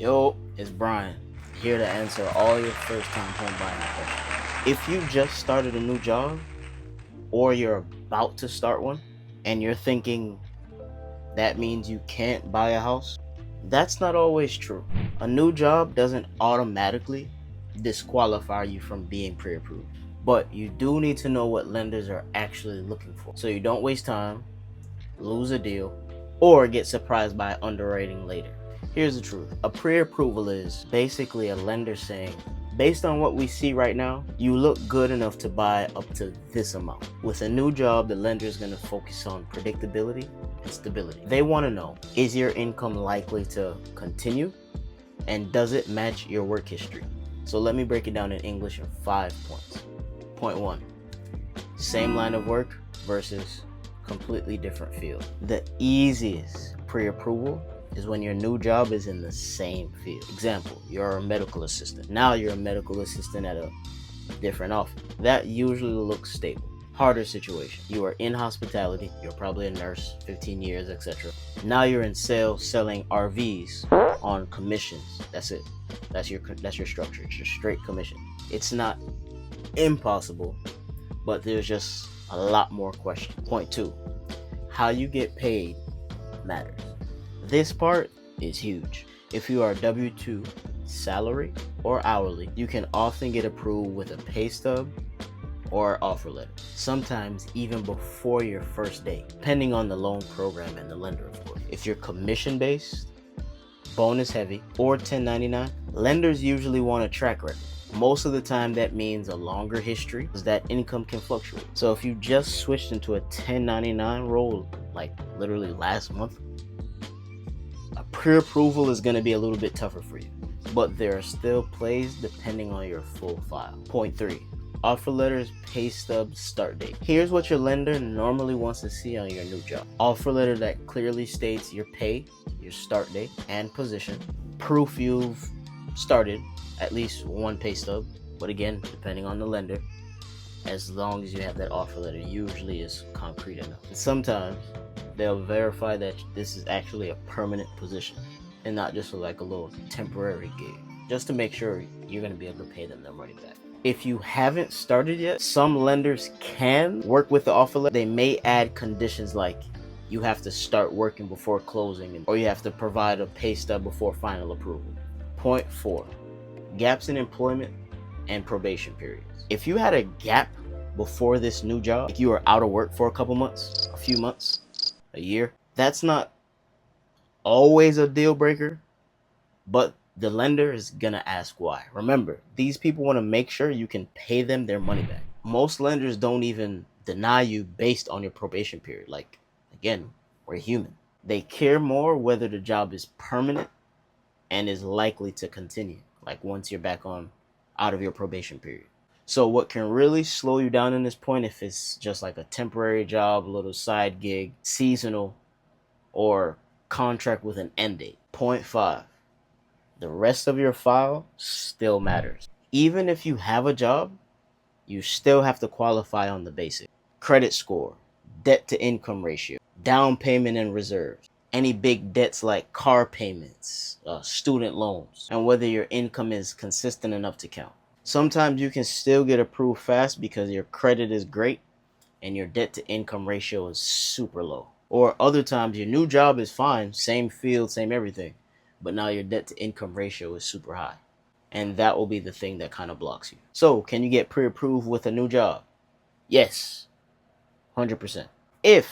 Yo, it's Brian, here to answer all your first-time home buying questions. If you just started a new job, or you're about to start one, and you're thinking that means you can't buy a house, that's not always true. A new job doesn't automatically disqualify you from being pre-approved, but you do need to know what lenders are actually looking for, so you don't waste time, lose a deal, or get surprised by underwriting later. Here's the truth. A pre-approval is basically a lender saying, based on what we see right now, you look good enough to buy up to this amount. With a new job, the lender is going to focus on predictability and stability. They want to know, is your income likely to continue? And does it match your work history? So let me break it down in English in 5 points. Point 1, same line of work versus completely different field. The easiest pre-approval is when your new job is in the same field. Example, you're a medical assistant. Now you're a medical assistant at a different office. That usually looks stable. Harder situation. You are in hospitality. You're probably a nurse, 15 years, etc. Now you're in sales, selling RVs on commissions. That's it. That's your structure. It's your straight commission. It's not impossible, but there's just a lot more questions. Point 2, how you get paid matters. This part is huge. If you are W-2, salary, or hourly, you can often get approved with a pay stub or offer letter, sometimes even before your first day, depending on the loan program and the lender, of course. If you're commission-based, bonus heavy, or 1099, lenders usually want a track record. Most of the time that means a longer history, because that income can fluctuate. So if you just switched into a 1099 role like literally last month, a pre-approval is going to be a little bit tougher for you, but there are still plays depending on your full file. Point 3, offer letters, pay stubs, start date. Here's what your lender normally wants to see on your new job. Offer letter that clearly states your pay, your start date, and position. Proof you've started at least one pay stub, but again, depending on the lender, as long as you have that offer letter, usually is concrete enough. And sometimes they'll verify that this is actually a permanent position and not just like a little temporary gig, just to make sure you're going to be able to pay them their money back. If you haven't started yet, some lenders can work with the offer letter. They may add conditions like you have to start working before closing, or you have to provide a pay stub before final approval. Point 4, gaps in employment and probation periods. If you had a gap before this new job, like you were out of work for a couple months, a few months, a year, that's not always a deal breaker, but the lender is gonna ask why. Remember, these people want to make sure you can pay them their money back. Most lenders don't even deny you based on your probation period. Like, again, we're human. They care more whether the job is permanent and is likely to continue, like once you're back on out of your probation period. So what can really slow you down in this point, if it's just like a temporary job, a little side gig, seasonal, or contract with an end date. Point 5, the rest of your file still matters. Even if you have a job, you still have to qualify on the basic. Credit score, debt to income ratio, down payment and reserves, any big debts like car payments, student loans, and whether your income is consistent enough to count. Sometimes you can still get approved fast because your credit is great and your debt to income ratio is super low. Or other times your new job is fine, same field, same everything, but now your debt to income ratio is super high. And that will be the thing that kind of blocks you. So can you get pre-approved with a new job? Yes, 100%. If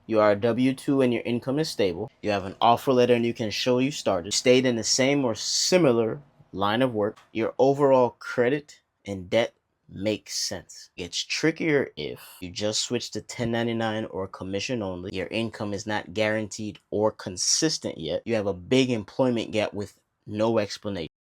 you are a W-2 and your income is stable, you have an offer letter and you can show you started, stayed in the same or similar line of work, your overall credit and debt makes sense. It's trickier if you just switch to 1099 or commission only, your income is not guaranteed or consistent yet, you have a big employment gap with no explanation.